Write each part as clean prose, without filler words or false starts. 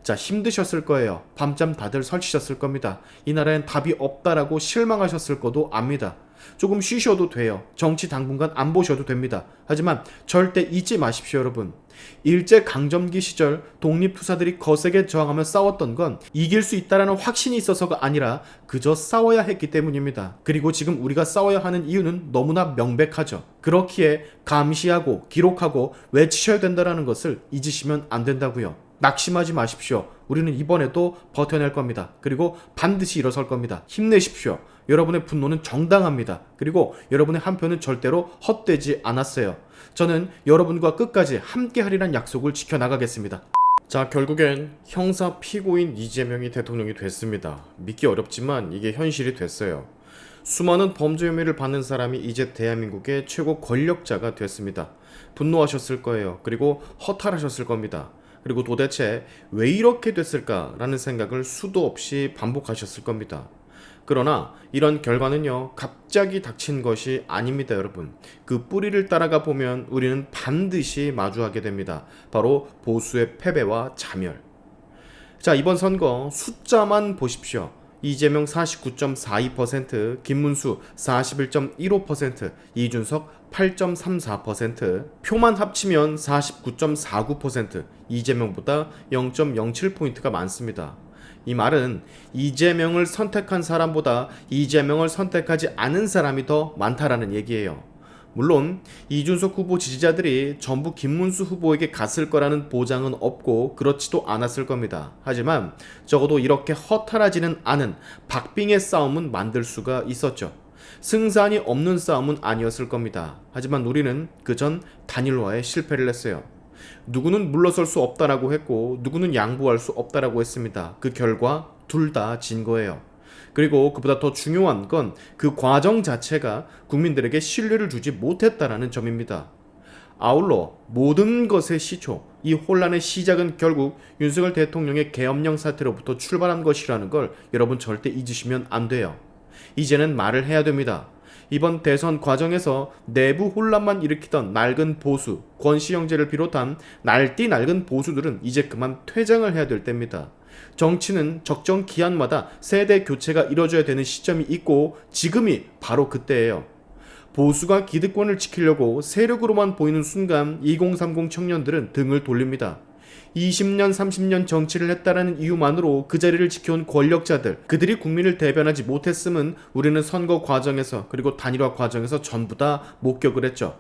자, 힘드셨을 거예요. 밤잠 다들 설치셨을 겁니다. 이 나라엔 답이 없다라고 실망하셨을 거도 압니다. 조금 쉬셔도 돼요. 정치 당분간 안 보셔도 됩니다. 하지만 절대 잊지 마십시오, 여러분. 일제강점기 시절 독립투사들이 거세게 저항하며 싸웠던 건 이길 수 있다라는 확신이 있어서가 아니라 그저 싸워야 했기 때문입니다. 그리고 지금 우리가 싸워야 하는 이유는 너무나 명백하죠. 그렇기에 감시하고 기록하고 외치셔야 된다는 것을 잊으시면 안 된다고요. 낙심하지 마십시오. 우리는 이번에도 버텨낼 겁니다. 그리고 반드시 일어설 겁니다. 힘내십시오. 여러분의 분노는 정당합니다. 그리고 여러분의 한 표는 절대로 헛되지 않았어요. 저는 여러분과 끝까지 함께하리란 약속을 지켜나가겠습니다. 자, 결국엔 형사 피고인 이재명이 대통령이 됐습니다. 믿기 어렵지만 이게 현실이 됐어요. 수많은 범죄 혐의를 받는 사람이 이제 대한민국의 최고 권력자가 됐습니다. 분노하셨을 거예요. 그리고 허탈하셨을 겁니다. 그리고 도대체 왜 이렇게 됐을까라는 생각을 수도 없이 반복하셨을 겁니다. 그러나 이런 결과는요, 갑자기 닥친 것이 아닙니다, 여러분. 그 뿌리를 따라가 보면 우리는 반드시 마주하게 됩니다. 바로 보수의 패배와 자멸. 자, 이번 선거 숫자만 보십시오. 이재명 49.42%, 김문수 41.15%, 이준석 8.34%, 표만 합치면 49.49%, 이재명보다 0.07포인트가 많습니다. 이 말은 이재명을 선택한 사람보다 이재명을 선택하지 않은 사람이 더 많다라는 얘기예요. 물론 이준석 후보 지지자들이 전부 김문수 후보에게 갔을 거라는 보장은 없고 그렇지도 않았을 겁니다. 하지만 적어도 이렇게 허탈하지는 않은 박빙의 싸움은 만들 수가 있었죠. 승산이 없는 싸움은 아니었을 겁니다. 하지만 우리는 그전 단일화에 실패를 했어요. 누구는 물러설 수 없다라고 했고 누구는 양보할 수 없다라고 했습니다. 그 결과 둘 다 진 거예요. 그리고 그보다 더 중요한 건 그 과정 자체가 국민들에게 신뢰를 주지 못했다라는 점입니다. 아울러 모든 것의 시초, 이 혼란의 시작은 결국 윤석열 대통령의 계엄령 사태로부터 출발한 것이라는 걸 여러분 절대 잊으시면 안 돼요. 이제는 말을 해야 됩니다. 이번 대선 과정에서 내부 혼란만 일으키던 낡은 보수, 권시영제를 비롯한 날뛰 낡은 보수들은 이제 그만 퇴장을 해야 될 때입니다. 정치는 적정 기한마다 세대 교체가 이뤄져야 되는 시점이 있고 지금이 바로 그때예요. 보수가 기득권을 지키려고 세력으로만 보이는 순간 2030 청년들은 등을 돌립니다. 20년, 30년 정치를 했다라는 이유만으로 그 자리를 지켜온 권력자들, 그들이 국민을 대변하지 못했음은 우리는 선거 과정에서 그리고 단일화 과정에서 전부 다 목격을 했죠.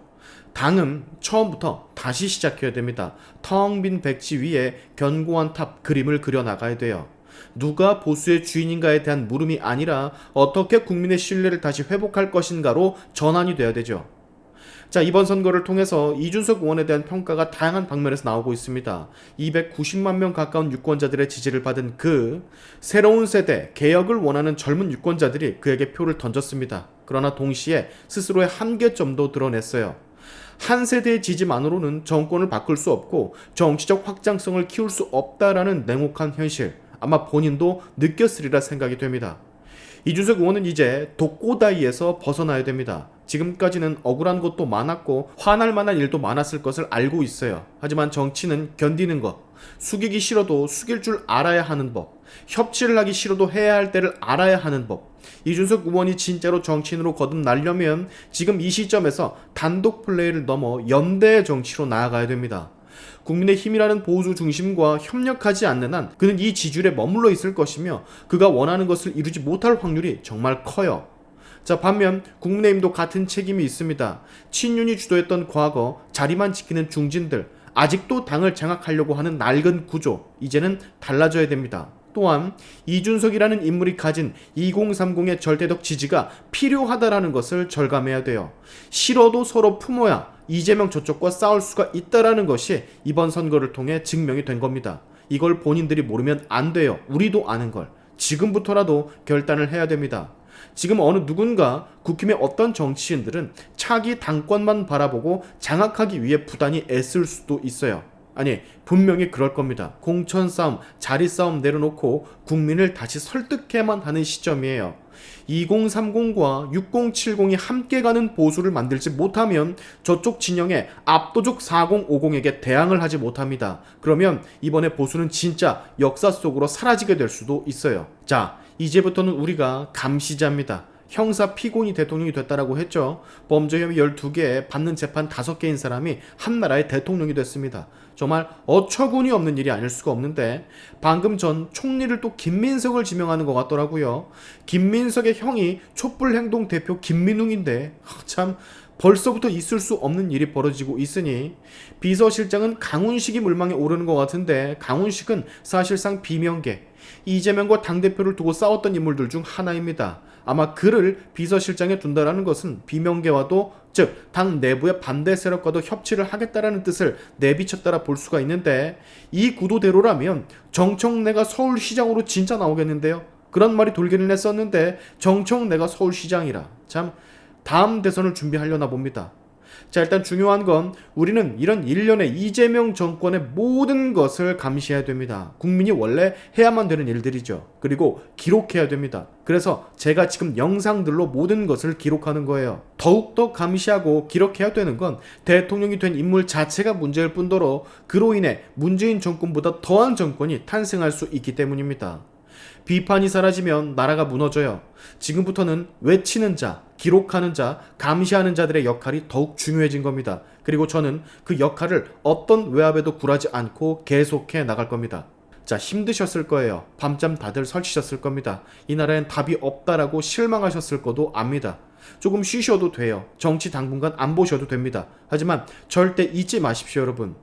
당은 처음부터 다시 시작해야 됩니다. 텅 빈 백지 위에 견고한 탑 그림을 그려나가야 돼요. 누가 보수의 주인인가에 대한 물음이 아니라 어떻게 국민의 신뢰를 다시 회복할 것인가로 전환이 돼야 되죠. 자, 이번 선거를 통해서 이준석 의원에 대한 평가가 다양한 방면에서 나오고 있습니다. 290만 명 가까운 유권자들의 지지를 받은 새로운 세대, 개혁을 원하는 젊은 유권자들이 그에게 표를 던졌습니다. 그러나 동시에 스스로의 한계점도 드러냈어요. 한 세대의 지지만으로는 정권을 바꿀 수 없고 정치적 확장성을 키울 수 없다라는 냉혹한 현실, 아마 본인도 느꼈으리라 생각이 됩니다. 이준석 의원은 이제 독고다이에서 벗어나야 됩니다. 지금까지는 억울한 것도 많았고 화날 만한 일도 많았을 것을 알고 있어요. 하지만 정치는 견디는 것, 숙이기 싫어도 숙일 줄 알아야 하는 법, 협치를 하기 싫어도 해야 할 때를 알아야 하는 법. 이준석 의원이 진짜로 정치인으로 거듭나려면 지금 이 시점에서 단독 플레이를 넘어 연대의 정치로 나아가야 됩니다. 국민의힘이라는 보수 중심과 협력하지 않는 한 그는 이 지지율에 머물러 있을 것이며 그가 원하는 것을 이루지 못할 확률이 정말 커요. 자, 반면 국민의힘도 같은 책임이 있습니다. 친윤이 주도했던 과거 자리만 지키는 중진들, 아직도 당을 장악하려고 하는 낡은 구조, 이제는 달라져야 됩니다. 또한 이준석이라는 인물이 가진 2030의 절대적 지지가 필요하다라는 것을 절감해야 돼요. 싫어도 서로 품어야 이재명 저쪽과 싸울 수가 있다라는 것이 이번 선거를 통해 증명이 된 겁니다. 이걸 본인들이 모르면 안 돼요. 우리도 아는 걸. 지금부터라도 결단을 해야 됩니다. 지금 어느 누군가 국힘의 어떤 정치인들은 차기 당권만 바라보고 장악하기 위해 부단히 애쓸 수도 있어요. 아니, 분명히 그럴 겁니다. 공천 싸움, 자리 싸움 내려놓고 국민을 다시 설득해야만 하는 시점이에요. 2030과 6070이 함께 가는 보수를 만들지 못하면 저쪽 진영의 압도적 4050에게 대항을 하지 못합니다. 그러면 이번에 보수는 진짜 역사 속으로 사라지게 될 수도 있어요. 자, 이제부터는 우리가 감시자입니다. 형사 피고인이 대통령이 됐다라고 했죠. 범죄 혐의 12개에 받는 재판 5개인 사람이 한 나라의 대통령이 됐습니다. 정말 어처구니 없는 일이 아닐 수가 없는데 방금 전 총리를 또 김민석을 지명하는 것 같더라고요. 김민석의 형이 촛불행동 대표 김민웅인데 참 벌써부터 있을 수 없는 일이 벌어지고 있으니 비서실장은 강훈식이 물망에 오르는 것 같은데 강훈식은 사실상 비명계, 이재명과 당대표를 두고 싸웠던 인물들 중 하나입니다. 아마 그를 비서실장에 둔다라는 것은 비명계와도 즉 당 내부의 반대 세력과도 협치를 하겠다라는 뜻을 내비쳤다라 볼 수가 있는데 이 구도대로라면 정청래가 서울시장으로 진짜 나오겠는데요. 그런 말이 돌기는 했었는데 정청래가 서울시장이라 참 다음 대선을 준비하려나 봅니다. 자, 일단 중요한 건 우리는 이런 일련의 이재명 정권의 모든 것을 감시해야 됩니다. 국민이 원래 해야만 되는 일들이죠. 그리고 기록해야 됩니다. 그래서 제가 지금 영상들로 모든 것을 기록하는 거예요. 더욱더 감시하고 기록해야 되는 건 대통령이 된 인물 자체가 문제일 뿐더러 그로 인해 문재인 정권보다 더한 정권이 탄생할 수 있기 때문입니다. 비판이 사라지면 나라가 무너져요. 지금부터는 외치는 자, 기록하는 자, 감시하는 자들의 역할이 더욱 중요해진 겁니다. 그리고 저는 그 역할을 어떤 외압에도 굴하지 않고 계속해 나갈 겁니다. 자, 힘드셨을 거예요. 밤잠 다들 설치셨을 겁니다. 이 나라엔 답이 없다라고 실망하셨을 거도 압니다. 조금 쉬셔도 돼요. 정치 당분간 안 보셔도 됩니다. 하지만 절대 잊지 마십시오, 여러분.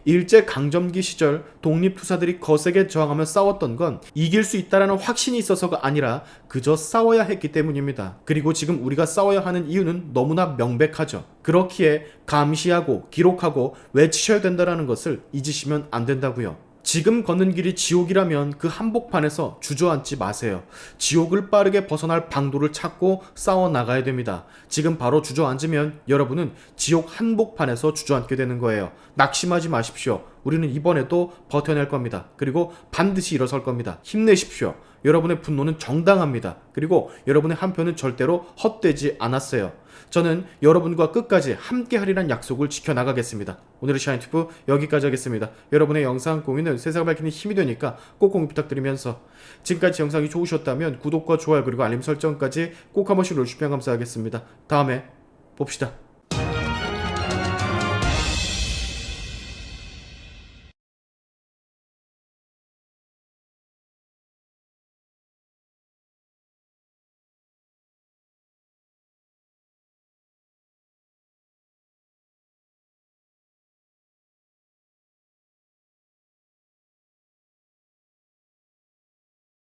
일제강점기 시절 독립투사들이 거세게 저항하며 싸웠던 건 이길 수 있다라는 확신이 있어서가 아니라 그저 싸워야 했기 때문입니다. 그리고 지금 우리가 싸워야 하는 이유는 너무나 명백하죠. 그렇기에 감시하고 기록하고 외치셔야 된다는 것을 잊으시면 안 된다고요. 지금 걷는 길이 지옥이라면 그 한복판에서 주저앉지 마세요. 지옥을 빠르게 벗어날 방도를 찾고 싸워 나가야 됩니다. 지금 바로 주저앉으면 여러분은 지옥 한복판에서 주저앉게 되는 거예요. 낙심하지 마십시오. 우리는 이번에도 버텨낼 겁니다. 그리고 반드시 일어설 겁니다. 힘내십시오. 여러분의 분노는 정당합니다. 그리고 여러분의 한 표는 절대로 헛되지 않았어요. 저는 여러분과 끝까지 함께 하리란 약속을 지켜나가겠습니다. 오늘의 샤인튜브 여기까지 하겠습니다. 여러분의 영상 공유는 세상을 밝히는 힘이 되니까 꼭 공유 부탁드리면서 지금까지 영상이 좋으셨다면 구독과 좋아요 그리고 알림 설정까지 꼭 한 번씩 눌러주시면 감사하겠습니다. 다음에 봅시다.